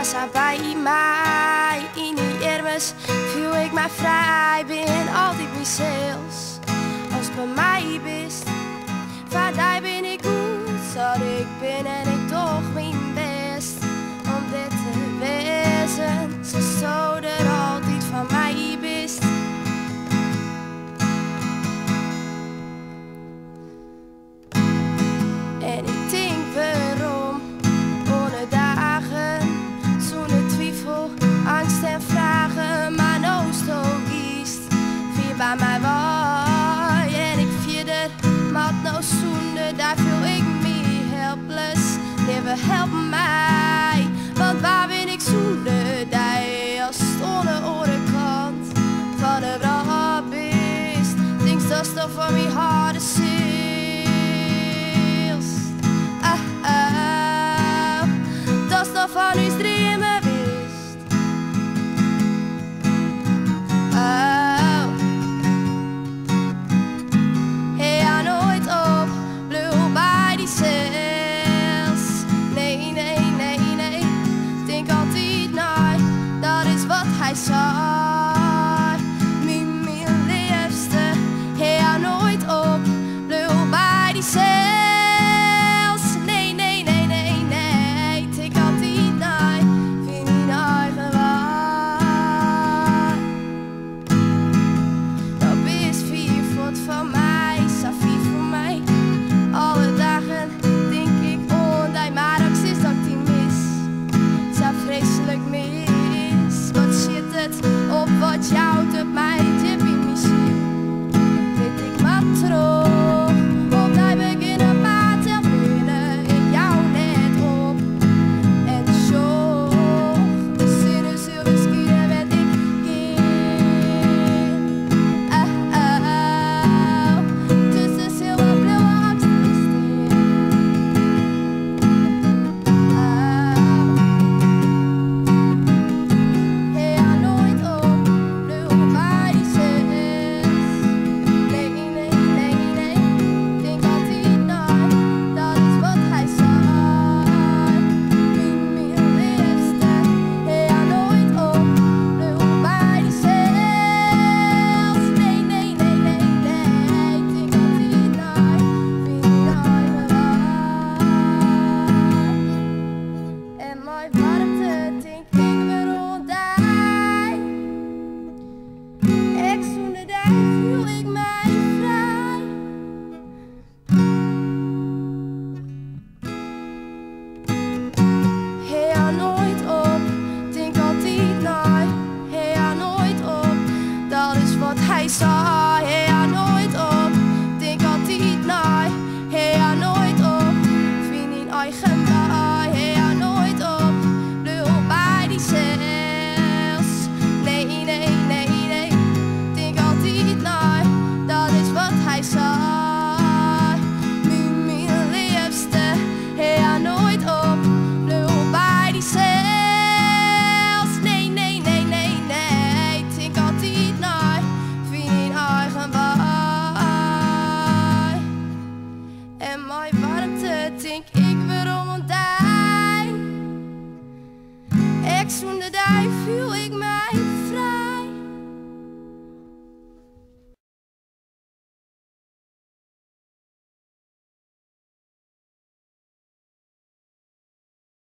was er bij mij. In die ermes viel ik mij vrij. Ben altijd mezelf als het bij mij best. Van daar ben ik goed, zoals ik ben en ik toch mijn best. Om dit te wezen, ze zou er altijd van mij best. En ik denk waarom, ohne dagen, zonder twijfel, angst en vragen. Maar nou toch kiest, wie bij mij was. En ik vierde, maar nou zonder, daar voel ik me helpless. Never help mij, want waar ben ik zonder die? Als stonden aan de kant van de brand is, denk dat is toch voor mij harde zin. Dat is toch van uw dromen wist. Oh. Hey, ja nooit op, blauw bij die zels. Nee, nee, nee, nee, denk altijd nee, dat is wat hij zei. Mijn liefste, hey, ja nooit op, blauw bij die zels. Van mij, Safie voor mij. Alle dagen denk ik onder, maar ook sinds dat ik die mis. Zo vreselijk mis. Wat zit het op wat jou op mij tip in mijn ziel? Vind ik maar terug, want hij beginnen maar te winnen. Ik jou net op. En zo, de zinnen zullen schieten met ik kind. Hij zei, hey, ja nooit op, denk altijd nee, hey, ja nooit op, vind in eigen bij, hey, ja nooit op, blauw bij die zels. Nee, nee, nee, nee, denk altijd nee, dat is wat hij zei. Mijn liefste, hey, ja nooit op, blauw bij die zels. En mijn warmte denk ik weer om een dij. Ik zonder die